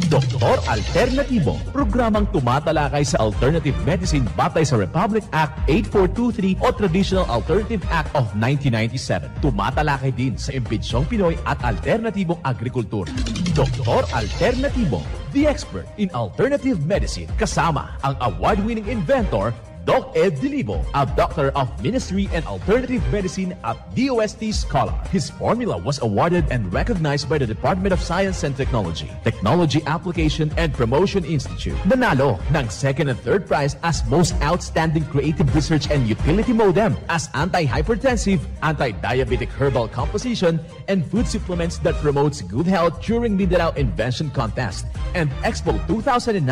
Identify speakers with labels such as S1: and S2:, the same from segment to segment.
S1: Doktor Alternatibo, programang tumatalakay sa alternative medicine batay sa Republic Act 8423 o Traditional Alternative Act of 1997. Tumatalakay din sa imbitsyong Pinoy at alternatibong agrikultura. Doktor Alternatibo, the expert in alternative medicine, kasama ang award-winning inventor Doc Ed Dilibo, a doctor of ministry and alternative medicine at DOST Scholar. His formula was awarded and recognized by the Department of Science and Technology, Technology Application and Promotion Institute. Nanalo ng second and third prize as Most Outstanding Creative Research and Utility Modem, as anti-hypertensive, anti-diabetic herbal composition, and food supplements that promotes good health during Mindanao Invention Contest and Expo 2009,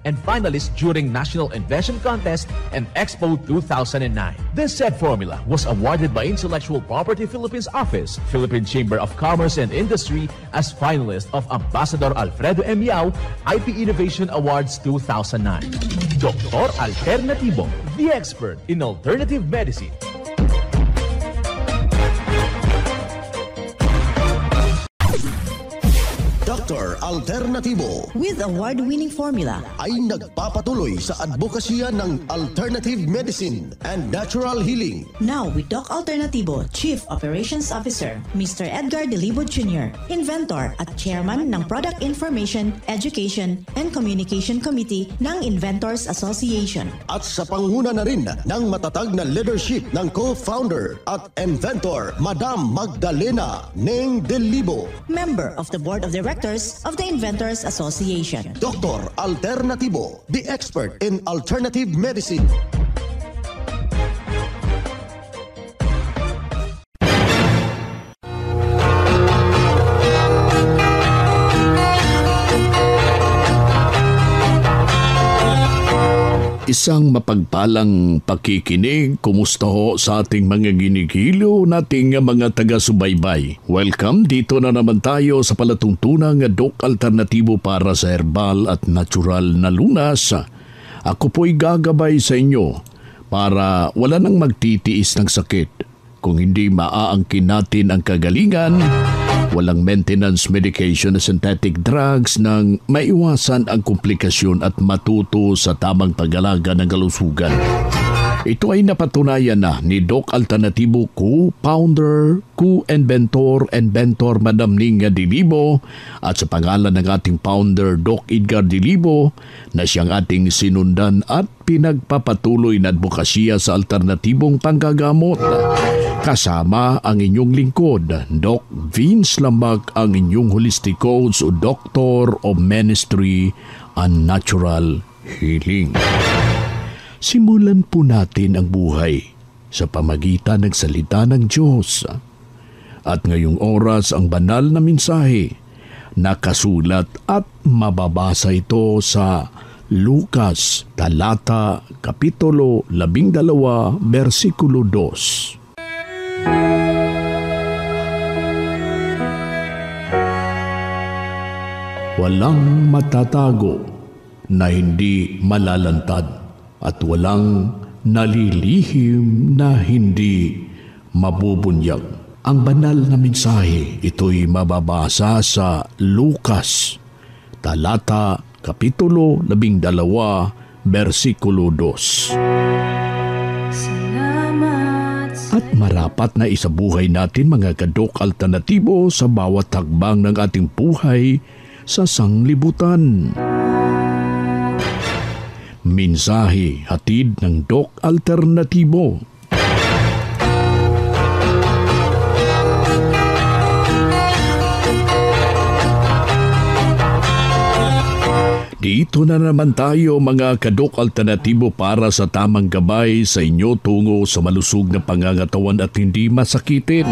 S1: and finalist during National Invention Contest and Expo 2009. This said formula was awarded by Intellectual Property Philippines Office, Philippine Chamber of Commerce and Industry as finalist of Ambassador Alfredo M. Yao IP Innovation Awards 2009. Doktor Alternatibo, the expert in alternative medicine.
S2: Dr. Alternatibo
S3: with award-winning formula
S2: ay nagpapatuloy sa advokasya ng alternative medicine and natural healing.
S3: Now with Doc Alternatibo, Chief Operations Officer, Mr. Edgar Dilibo Jr., Inventor at Chairman ng Product Information, Education and Communication Committee ng Inventors Association.
S2: At sa pangunguna na rin ng matatag na leadership ng co-founder at inventor, Madam Magdalena Neng Dilibo,
S3: Member of the Board of Directors of the Inventors Association.
S2: Dr. Alternatibo, the expert in alternative medicine.
S4: Isang mapagpalang pakikinig, kumusta ho sa ating mga ginigilo nating mga taga-subaybay. Welcome, dito na naman tayo sa palatuntunang Doc Alternatibo para sa herbal at natural na lunas. Ako po'y gagabay sa inyo para wala nang magtitiis ng sakit. Kung hindi maaangkin natin ang kagalingan, walang maintenance medication na synthetic drugs nang maiwasan ang komplikasyon at matuto sa tamang pag-alaga ng kalusugan. Ito ay napatunayan na ni Doc Alternatibo, co-founder, co-inventor, Madam Ninga Dilibo, at sa pangalan ng ating founder, Doc Edgar Dilibo, na siyang ating sinundan at pinagpapatuloy na advokasya sa alternatibong panggagamot. Kasama ang inyong lingkod, Doc Vince Lambak, ang inyong holistic coach o Doctor of Ministry and Natural Healing. Simulan po natin ang buhay sa pamagitan ng salita ng Diyos. At ngayong oras ang banal na mensahe, nakasulat at mababasa ito sa Lucas, talata, kapitulo 12, versikulo 2. Walang matatago na hindi malalantad at walang nalilihim na hindi mabubunyag. Ang banal na mensahe, ito'y mababasa sa Lucas, talata, kapitulo 12, versikulo 2. At marapat na isabuhay natin mga kadok alternatibo sa bawat hakbang ng ating buhay sa sanglibutan. Mensahe hatid ng Doc Alternatibo. Dito na naman tayo mga kadok alternatibo para sa tamang gabay sa inyo tungo sa malusog na pangangatawan at hindi masakitin.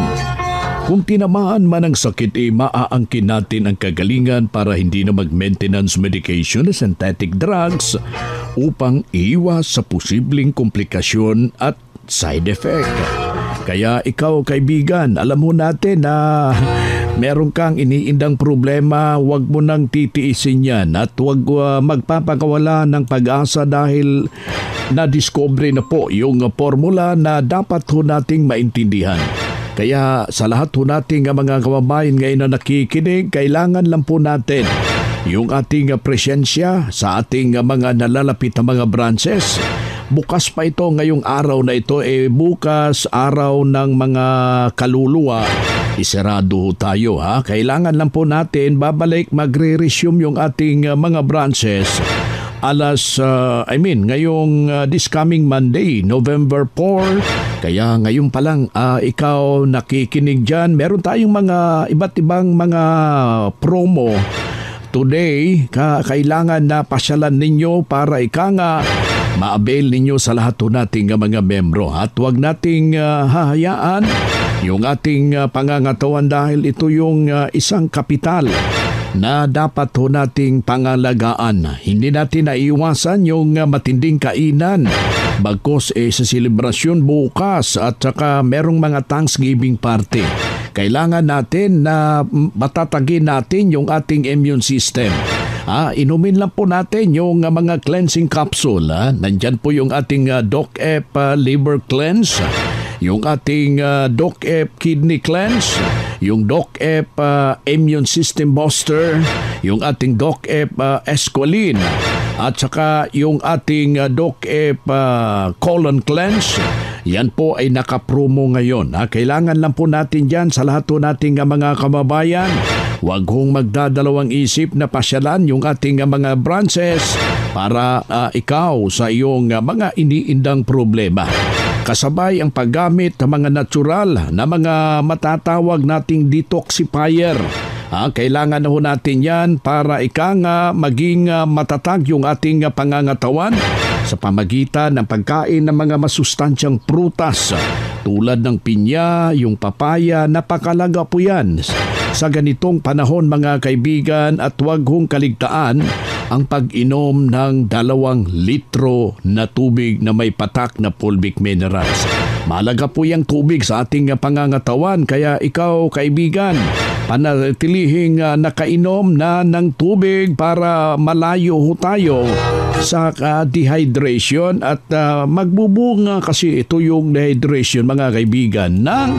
S4: Kung tinamaan man ang sakit maaangkin natin ang kagalingan para hindi na mag-maintenance medication na synthetic drugs upang iwas sa posibleng komplikasyon at side effect. Kaya ikaw kaibigan, alam mo natin na meron kang iniindang problema, huwag mo nang titiisin yan at huwag magpapakawala ng pag-asa dahil na-discover na po yung formula na dapat ho nating maintindihan. Kaya sa lahat ho nating mga kababayan ngayon na nakikinig, kailangan lang po natin yung ating presensya sa ating mga nalalapit na mga branches. Bukas pa ito ngayong araw na ito, bukas araw ng mga kaluluwa. Isarado tayo ha. Kailangan lang po natin babalik magre-resume yung ating mga branches. Ngayong this coming Monday, November 4. Kaya ngayon pa lang ikaw nakikinig dyan. Meron tayong mga iba't ibang mga promo. Today, kailangan na pasyalan ninyo para ma-avail ninyo sa lahat nating mga membro. At huwag nating hahayaan yung ating pangangatawan dahil ito yung isang kapital na dapat nating pangalagaan. Hindi natin naiiwasan yung matinding kainan bagkos sa selebrasyon bukas at saka merong mga Thanksgiving party. Kailangan natin na matatagin natin yung ating immune system. Inumin lang po natin yung mga cleansing capsule. Nandyan po yung ating Doc-Ep Liver Cleanse, yung ating Doc-Ep Kidney Cleanse, yung Doc-Ep Immune System Booster, yung ating Doc-Ep Esqualene, at saka yung ating Doc-Ep Colon Cleanse. Yan po ay nakapromo ngayon. Kailangan lang po natin dyan sa lahat nating mga kababayan. Huwag hong magdadalawang isip na pasyalan yung ating mga branches para ikaw sa iyong mga iniindang problema. Kasabay ang paggamit ng mga natural na mga matatawag nating detoxifier. Kailangan na natin yan para maging matatag yung ating pangangatawan sa pamagitan ng pagkain ng mga masustansyang prutas tulad ng pinya, yung papaya. Napakalaga po yan sa ganitong panahon mga kaibigan, at huwag hong kaligtaan ang pag-inom ng 2 litro na tubig na may patak na fulvic minerals. Mahalaga po yung tubig sa ating pangangatawan, kaya ikaw kaibigan, panatilihing nakainom na ng tubig para malayo tayo sa dehydration at magbubunga kasi ito yung dehydration mga kaibigan ng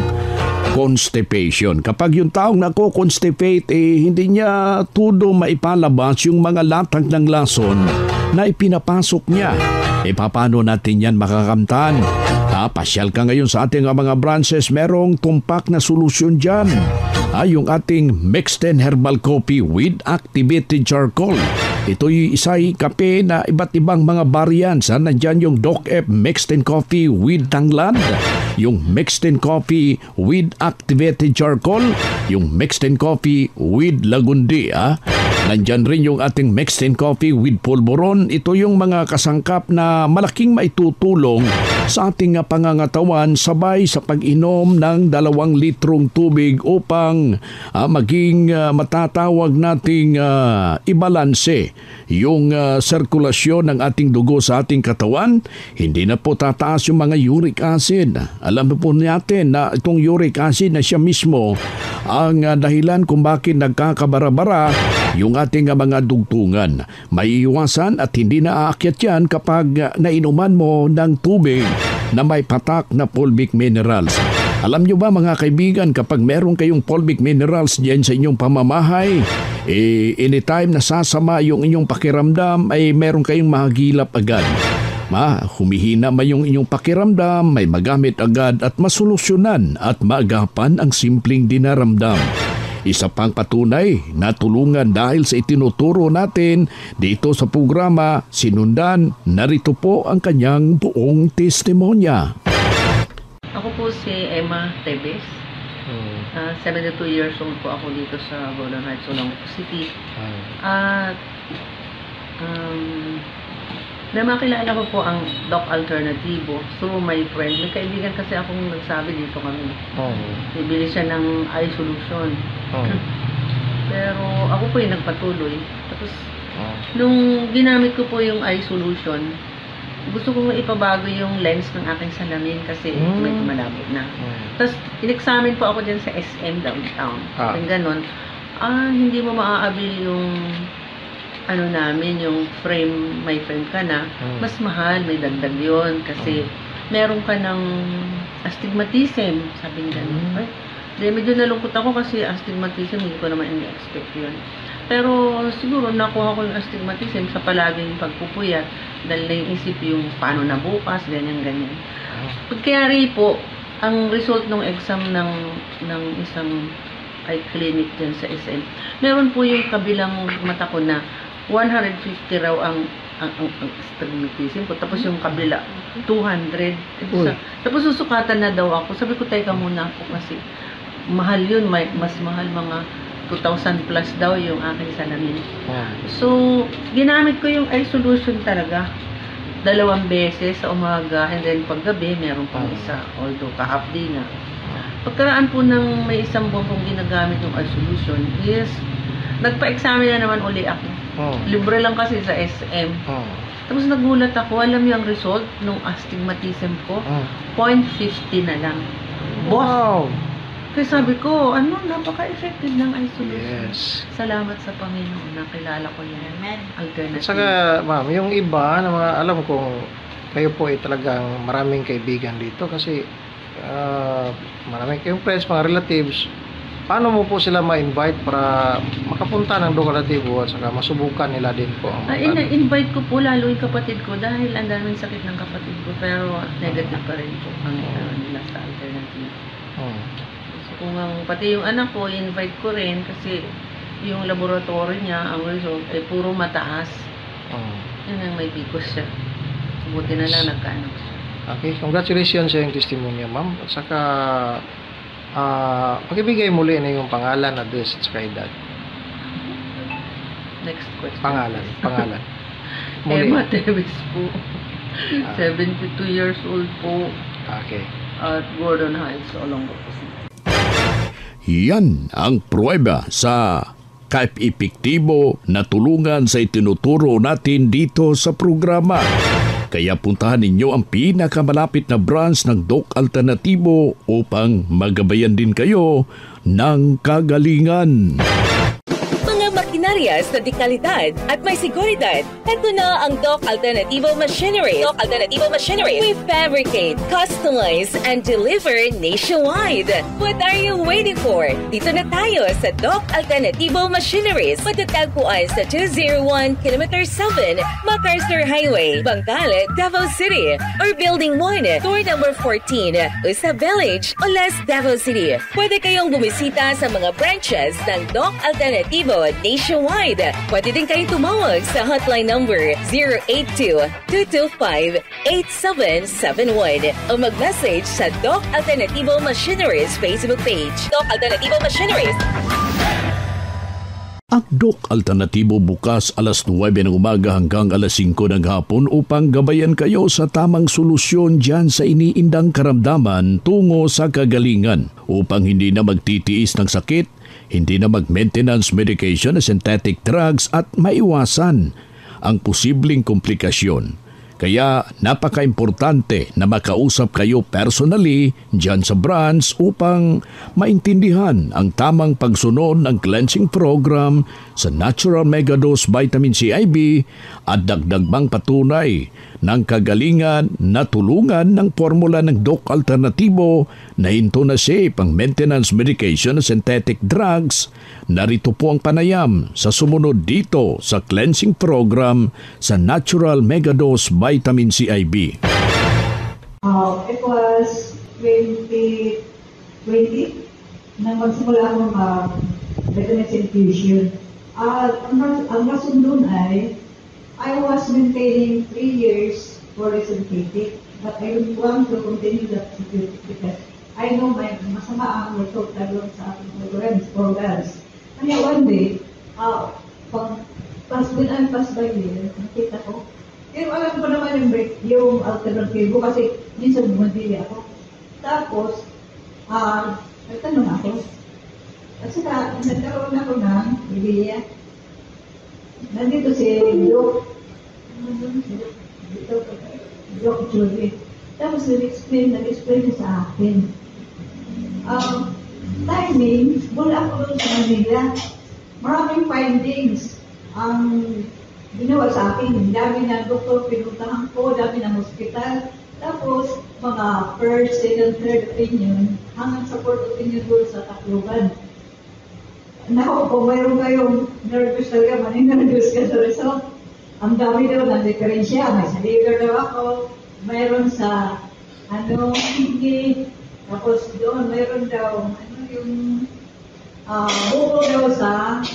S4: constipation. Kapag yung taong nako-constipate, hindi niya todo maipalabas yung mga latag ng lason na ipinapasok niya. Paano natin yan makakamtan? Pasyal ka ngayon sa ating mga branches, merong tumpak na solusyon dyan. Yung ating Mexten Herbal Coffee with Activated Charcoal. Ito'y isa'y kape na iba't ibang mga variants. Nandyan yung Doc-Ep Mexten Coffee with Tanglad, yung Mexten Coffee with Activated Charcoal, yung Mexten Coffee with Lagundi. Nandyan rin yung ating Mexten Coffee with Polvoron. Ito yung mga kasangkap na malaking maitutulong sa ating pangangatawan sabay sa pag-inom ng 2 litrong tubig upang maging matatawag nating ibalanse yung sirkulasyon ng ating dugo sa ating katawan. Hindi na po tataas yung mga uric acid. Alam po natin na itong uric acid na siya mismo ang dahilan kung bakit nagkakabara-bara yung ating mga dugtungan. Maiiwasan at hindi na aakyat yan kapag nainuman mo ng tubig na may patak na fulvic minerals. Alam nyo ba mga kaibigan, kapag meron kayong fulvic minerals diyan sa inyong pamamahay, anytime nasasama yung inyong pakiramdam ay meron kayong mahagilap agad. Humihina man yung inyong pakiramdam, may magamit agad at masolusyonan at maagapan ang simpleng dinaramdam. Isa pang patunay na tulungan dahil sa itinuturo natin dito sa programa, sinundan, narito po ang kanyang buong testimonya.
S5: Ako po si Emma Tebes. 72 years old po ako dito sa Golden Heights, Olongapo City. At na makilala ko po ang Doc Alternativo through my friend. May kaibigan kasi akong nagsabi dito kami. Bibili siya ng eye solution. Pero ako po yung nagpatuloy. Tapos, nung ginamit ko po yung eye solution, gusto kong ipabago yung lens ng aking salamin kasi may malabo na. Tapos, in-examine po ako dyan sa SM downtown. Yung ganon. Hindi mo maaabil yung namin, yung frame, may frame ka na, mas mahal, may dagdag yun kasi meron ka ng astigmatism, sabi nga. Medyo nalungkot ako kasi astigmatism, hindi ko naman in-expect yun. Pero siguro nakuha ko yung astigmatism sa palaging pagpupuyat dahil naiisip yung paano na bukas, ganyan-ganyan. Pagkayari po, ang result ng exam ng isang eye clinic dyan sa SM, meron po yung kabilang mata ko na 150 raw ang astigmatism ko. Tapos yung kabila, 200. Tapos susukatan na daw ako. Sabi ko, teka muna ako kasi mahal yun. Mas mahal mga 2,000 plus daw yung aking salamin. So, ginamit ko yung eye solution talaga. 2 beses sa umaga and then paggabi, meron pang isa. Although, kahap day na. Pagkaraan po ng may isang buwan kong ginagamit yung eye solution, yes, nagpa-examine na naman uli ako. Libre lang kasi sa SM. Tapos nagulat ako, alam niyo ang result nung astigmatism ko, 0.50 na lang.
S6: Wow!
S5: Kaya sabi ko, napaka-effective ng eye solution.
S6: Yes.
S5: Salamat sa Panginoon, nakilala ko yan. Alternative.
S6: At saka, ma'am, yung iba, na mga, alam kong kayo po ay talagang maraming kaibigan dito kasi maraming kayong friends, mga relatives. Paano mo po sila ma-invite para makapunta ng Doc Alternatibo at saka masubukan nila din po?
S5: Invite ko po lalo yung kapatid ko dahil ang daming sakit ng kapatid ko pero negative pa rin po ang nila sa alternative. Kung pati yung anak ko, invite ko rin kasi yung laboratory niya, ang result ay puro mataas. Yun ang may pikos siya. Buti na lang nagkano.
S6: Okay, congratulations sa yung testimony, ma'am. At saka, pakibigay muli na yung pangalan, address, at saka edad.
S5: Next question.
S6: Pangalan.
S5: Emma Tevis po. 72 years old po.
S6: Okay.
S5: At Gordon Heights, Olongapo.
S4: Yan ang pruweba sa kaepektibo na tulungan sa itinuturo natin dito sa programa. Kaya puntahan ninyo ang pinakamalapit na branch ng Doc Alternatibo upang magabayan din kayo ng kagalingan.
S7: Makinarias na dekalidad at may seguridad. Ito na ang Doc Alternativo Machinery. Doc Alternativo Machinery. We fabricate, customize, and deliver nationwide. What are you waiting for? Dito na tayo sa Doc Alternativo Machineries. Matatagpuan sa 201 km 7 MacArthur Highway, Bangkalet, Davao City. Or Building 1, Door number 14, Usa Village, Olas, Davao City. Pwede kayong bumisita sa mga branches ng Doc Alternativo nationwide. Pwede din kayo tumawag sa hotline number 082-225-8771 o mag-message sa Doc Alternativo Machineries Facebook page. Doc Alternativo Machineries.
S4: Ang Doc Alternatibo bukas alas 9 ng umaga hanggang alas 5 ng hapon upang gabayan kayo sa tamang solusyon dyan sa iniindang karamdaman tungo sa kagalingan upang hindi na magtitiis ng sakit, hindi na mag-maintenance medication na synthetic drugs at maiwasan ang posibleng komplikasyon. Kaya napaka-importante na makausap kayo personally dyan sa branch upang maintindihan ang tamang pagsunod ng cleansing program sa Natural Megadose Vitamin C IB at dagdag bang patunay ng kagalingan na tulungan ng formula ng Doc Alternatibo na hinto na safe ang maintenance medication na synthetic drugs. Narito po ang panayam sa sumunod dito sa cleansing program sa Natural Megadose Vitamin C IB.
S8: It was 2020 na magsimula akong vitamins infusion. Ang rason doon ay I was maintaining 3 years for synthetic, but I don't want to continue that synthetic because I know masama ang result doon sa aking organs. Kaya one day, when I pass by here, nakita ko. Pero alam ko naman yung alternatibo kasi minsan bumabili ako. Tapos, nagtanong ako. At saka, nagkaroon ako ng idea. Nandito si Doc Julie. Tapos nag-explain niya sa akin. Timing, wala ako doon sa Manila. Maraming findings ang ginawa sa akin. Dami na doktor pinuntahan ko, dami na hospital. Tapos, mga first, second, third opinion, hanggang sa fourth opinion doon sa Tacloban. Naku po, mayroon kayong nervous talaga, nervous ka sa result. Ang dami daw ng diferensya. May sa liver daw ako, mayroon sa, hindi, tapos doon mayroon daw, buko daw sa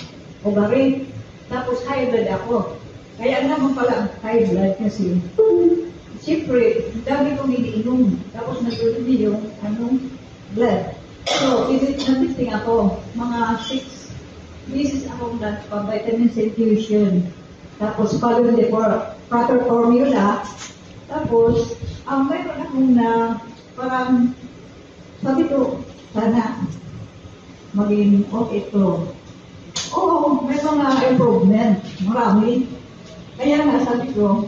S8: ovary. Tapos high blood ako. Kaya naman pala ang high blood kasi, siyempre, dami kong iniinom. Tapos nag-ulit yung, blood. So, natisting ako, mga 6 beses akong vitamin C infusion. Tapos, follow the proper formula. Tapos, mayroon akong parang, sabi ko, sana maging okay ito. Oo, may mga improvement. Marami. Kaya nga, sabi ko,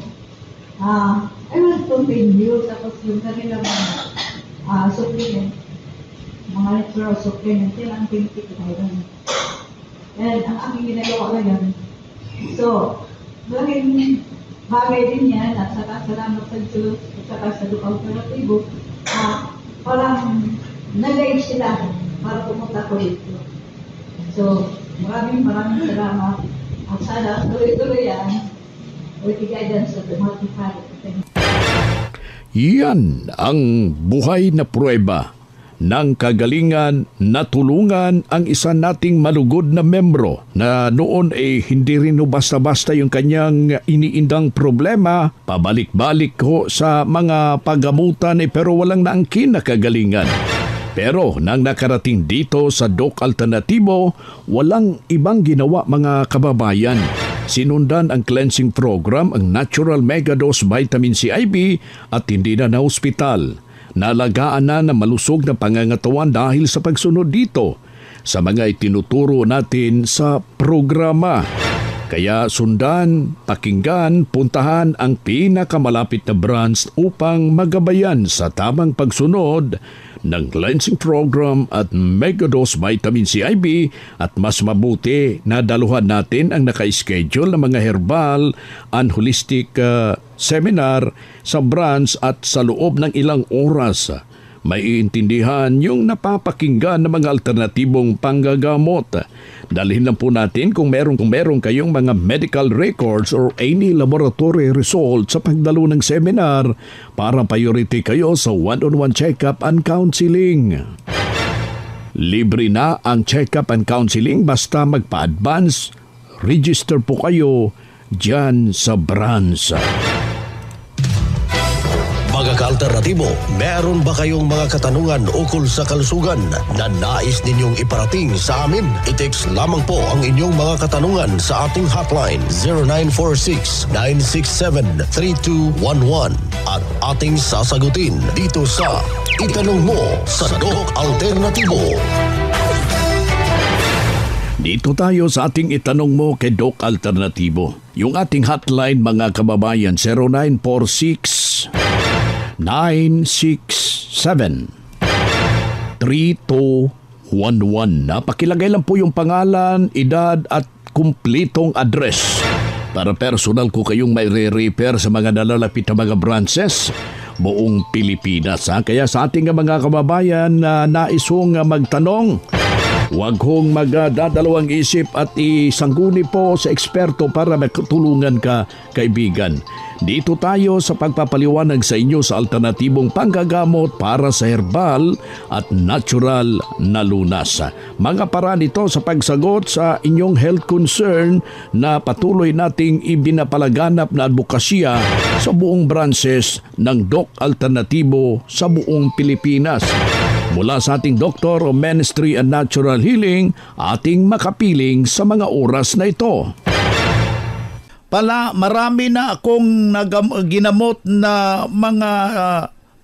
S8: I want to continue. Tapos, yung kanilang supplement. Mga natural supplement, yan ang pinipit ko ngayon. And ang aking ginagawa ngayon. So, malaking bagay din yan at saka salamat sa Diyos at saka sa Doc Alternativo, parang nag-guide sila para pumunta ko dito. So, maraming salamat at sana tuloy-tuloy yan with the guidance of the Multi-Father.
S4: Yan ang buhay na pruweba ng kagalingan na tulungan ang isa nating malugod na membro na noon hindi rin basta-basta yung kanyang iniindang problema, pabalik-balik ko sa mga paggamutan pero walang naangkin na kagalingan. Pero nang nakarating dito sa Doc Alternativo, walang ibang ginawa mga kababayan. Sinundan ang cleansing program, ang Natural Megadose Vitamin C IV at hindi na hospital. Nalagaan na malusog na pangangatawan dahil sa pagsunod dito sa mga itinuturo natin sa programa. Kaya sundan, pakinggan, puntahan ang pinakamalapit na branch upang magabayan sa tamang pagsunod ng cleansing program at Megadose Vitamin C IV at mas mabuti na daluhan natin ang naka-schedule ng mga herbal and holistic seminar sa branch at sa loob ng ilang oras. Maiintindihan yung napapakinggan ng mga alternatibong panggagamot. Dalhin lang po natin kung meron kayong mga medical records or any laboratory results sa pagdalo ng seminar para priority kayo sa one-on-one check-up and counseling. Libre na ang check-up and counseling basta magpa-advance. Register po kayo dyan sa branch.
S2: Mga ka-alternatibo, meron ba kayong mga katanungan ukol sa kalusugan na nais ninyong iparating sa amin? I-text lamang po ang inyong mga katanungan sa ating hotline 0946-967-3211 at ating sasagutin dito sa Itanong Mo sa Doc Alternativo.
S4: Dito tayo sa ating Itanong Mo kay Doc Alternativo. Yung ating hotline mga kababayan 0946 967-3211. Pakilagay lang po yung pangalan, edad at kumplitong address para personal ko kayong may re-repair sa mga nalalapit na mga branches buong Pilipinas. Kaya sa ating mga kababayan na naisong magtanong, huwag kong magdadalawang isip at isangguni po sa eksperto para magtulungan ka, kaibigan. Dito tayo sa pagpapaliwanag sa inyo sa alternatibong panggagamot para sa herbal at natural na lunas. Mga paraan ito sa pagsagot sa inyong health concern na patuloy nating ibinapalaganap na advokasya sa buong branches ng Doc Alternativo sa buong Pilipinas. Mula sa ating Doctor of Ministry and Natural Healing, ating makapiling sa mga oras na ito.
S9: Marami na akong ginamot na mga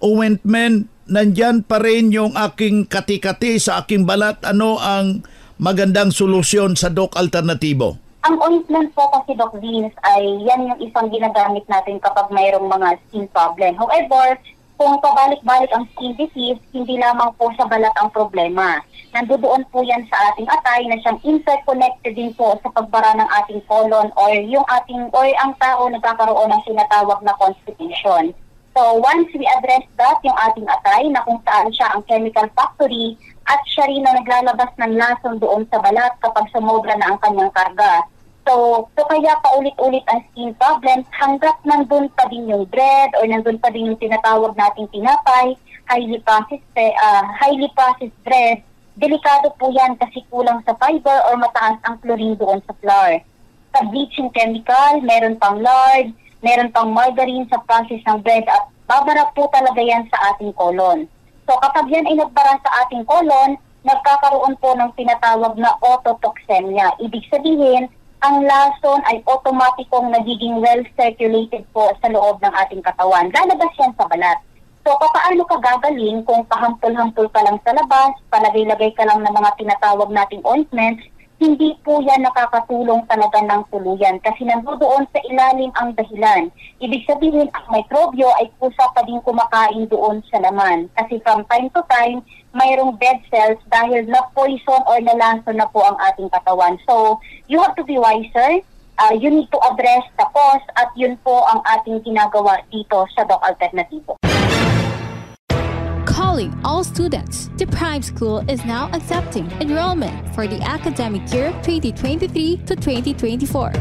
S9: ointment. Nandyan pa rin yung aking kati-kati sa aking balat. Ano ang magandang solusyon sa Doc Alternativo?
S10: Ang ointment po kasi, Doc Vince, ay yan yung isang ginagamit natin kapag mayroong mga skin problem. However, kung pabalik-balik ang skin disease, hindi lamang po sa balat ang problema. Nandoon po yan sa ating atay na siyang interconnected din po sa pagbara ng ating colon or ang tao nagkakaroon ng sinatawag na constipation. So once we address that, yung ating atay na kung saan siya ang chemical factory at siya rin na naglalabas ng lason doon sa balat kapag sumobra na ang kanyang karga. So kaya paulit-ulit ang skin problems hanggat nandun pa din yung bread or nandun pa din yung tinatawag nating tinapay, highly processed bread. Delikado po yan kasi kulang sa fiber or mataas ang chlorine doon sa flour. Sa bleaching chemical, meron pang lard, meron pang margarine sa process ng bread at babara po talaga yan sa ating colon. So kapag yan ay nagbara sa ating colon, nagkakaroon po ng tinatawag na ototoxemia. Ibig sabihin, ang lason ay automatikong nagiging well-circulated po sa loob ng ating katawan. Lalabas yan sa balat. So, paano ka gagaling kung pahampol-hampol ka lang sa labas, palagay-lagay ka lang ng mga tinatawag nating ointments, hindi po yan nakakatulong talaga ng tuluyan kasi nandoon sa ilalim ang dahilan. Ibig sabihin, ang mikrobyo ay kusa pa din kumakain doon sa laman. Kasi from time to time, mayroong dead cells dahil na-poison or nalason na po ang ating katawan. So, you have to be wiser. You need to address the cause at yun po ang ating ginagawa dito sa Doc Alternativo.
S11: Calling all students. The Prime School is now accepting enrollment for the academic year 2023 to 2024.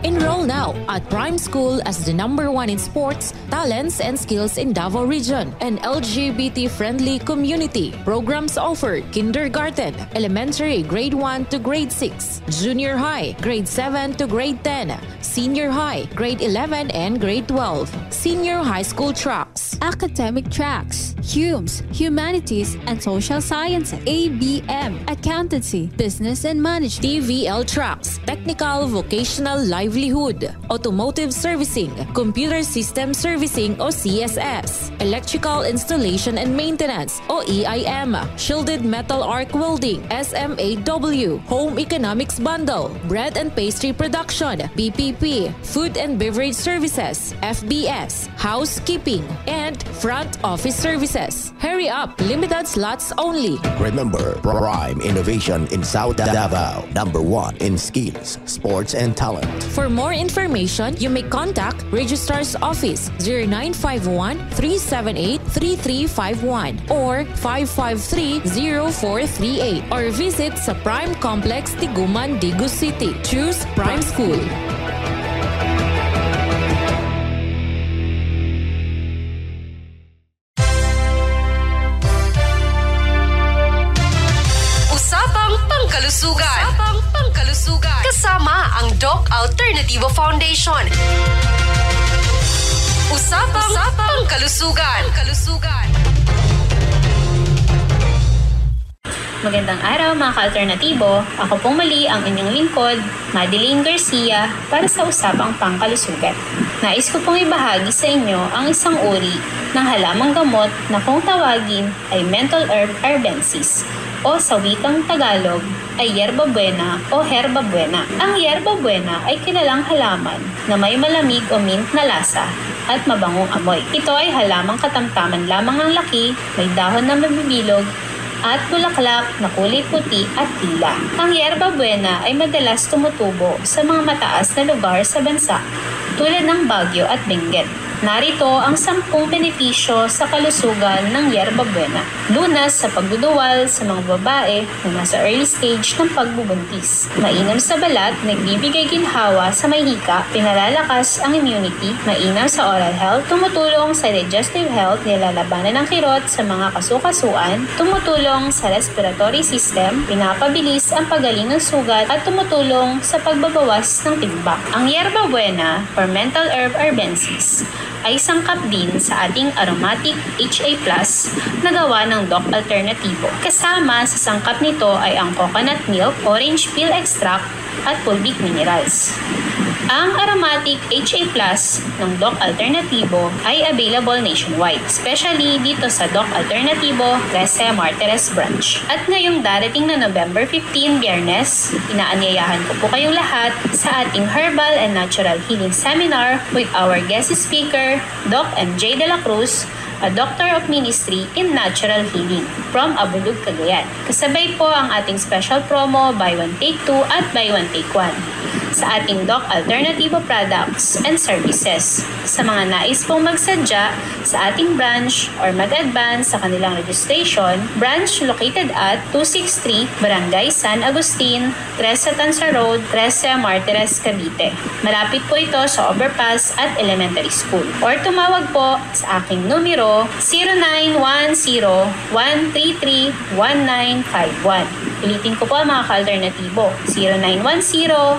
S12: Enroll now at Prime School as the #1 in sports, talents, and skills in Davao Region. An LGBT-friendly community. Programs offer kindergarten, elementary grade 1 to grade 6, junior high grade 7 to grade 10, senior high grade 11 and grade 12, senior high school tracks,
S11: academic tracks, HUMS, Humanities and Social Sciences, ABM, Accountancy, Business and Management,
S12: TVL tracks, technical vocational livelihood, automotive servicing, computer system servicing o CSS, electrical installation and maintenance o EIM, shielded metal arc welding, SMAW, home economics bundle, bread and pastry production, PPP, food and beverage services, FBS, housekeeping, and front office services. Hurry up, limited slots only.
S13: Remember, Prime Innovation in South Davao, #1 in skills, sports, and talent.
S12: For more information, you may contact Registrar's Office 0951-378-3351 or 553-0438 or visit sa Prime Complex, Tiguman, Digu City. Choose Prime School.
S14: Usapang Pangkalusugan. Kasama ang Doc Alternativo Foundation. Usapang Pangkalusugan.
S15: Magandang araw mga ka-alternatibo. Ako pong muli ang inyong lingkod, Madeline Garcia, para sa Usapang Pangkalusugan. Nais ko pong ibahagi sa inyo ang isang uri ng halamang gamot na kung tawagin ay menthol herb arbensis o sa wikang Tagalog ay yerba buena o herba buena. Ang yerba buena ay kilalang halaman na may malamig o mint na lasa at mabangong amoy. Ito ay halamang katamtaman lamang ang laki, may dahon na mabibilog at bulaklak na kulay puti at tila. Ang yerba buena ay madalas tumutubo sa mga mataas na lugar sa bansa tulad ng Baguio at Benguet. Narito ang 10 benepisyo sa kalusugan ng yerba buena. Lunas sa pagduduwal sa mga babae na nasa early stage ng pagbubuntis. Mainam sa balat, nagbibigay ginhawa sa may hika, pinalalakas ang immunity, mainam sa oral health, tumutulong sa digestive health, nilalabanan ng kirot sa mga kasukasuan, tumutulong sa respiratory system, pinapabilis ang pagaling ng sugat at tumutulong sa pagbabawas ng timbang. Ang yerba buena or menthol herb arbensis ay sangkap din sa ating aromatic HA Plus na gawa ng Doc Alternativo. Kasama sa sangkap nito ay ang coconut milk, orange peel extract at fulvic minerals. Ang aromatic HA Plus ng Doc Alternativo ay available nationwide, especially dito sa Doc Alternativo 13 Martires Branch. At ngayong darating na November 15, Biyernes, inaanyayahan ko po kayong lahat sa ating Herbal and Natural Healing Seminar with our guest speaker, Doc MJ De La Cruz, a Doctor of Ministry in Natural Healing from Abulug, Cagayan. Kasabay po ang ating special promo, buy one take two at buy one take one sa ating Doc Alternativo products and services. Sa mga nais pong magsadya sa ating branch or mag-advance sa kanilang registration, branch located at 263 Barangay San Agustin, 13 Tansa Road, 13 Martires, Cavite. Malapit po ito sa overpass at elementary school. Or tumawag po sa aking numero 0910-133-1951. Ulitin ko po mga ka-alternatibo,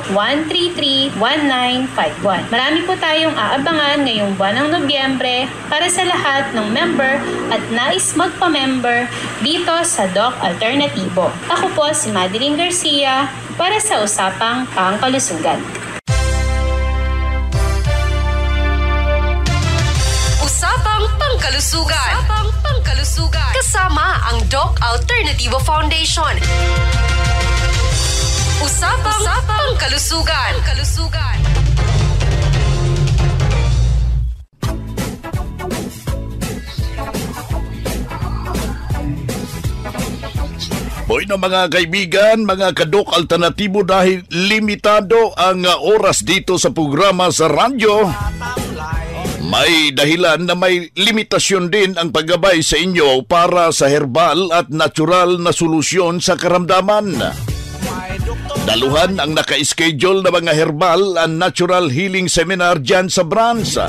S15: 0910-133-1951. Marami po tayong aabangan ngayong buwan ng Nobyembre para sa lahat ng member at nais magpa-member dito sa Doc Alternativo. Ako po si Madeline Garcia para sa Usapang Pangkalusugan.
S14: Usapang Pangkalusugan. Usapang Pangkalusugan. Kasama ang Doc Alternativo Foundation. Usapang Pangkalusugan.
S4: Boy na mga kaibigan, mga kadok alternatibo, dahil limitado ang oras dito sa programa sa radyo, may dahilan na may limitasyon din ang paggabay sa inyo para sa herbal at natural na solusyon sa karamdaman. Daluhan ang naka-schedule na mga herbal and natural healing seminar dyan sa branch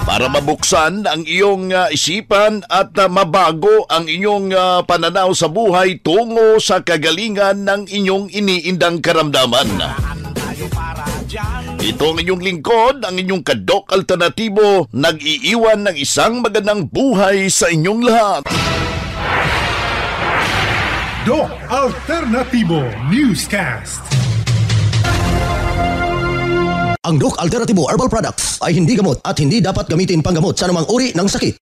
S4: para mabuksan ang iyong isipan at mabago ang inyong pananaw sa buhay tungo sa kagalingan ng inyong iniindang karamdaman. Ito ang inyong lingkod, ang inyong kadok alternatibo, nag-iiwan ng isang magandang buhay sa inyong lahat.
S16: Doc Alternativo Newscast.
S2: Ang Doc Alternativo Herbal Products ay hindi gamot at hindi dapat gamitin panggamot sa anumang uri ng sakit.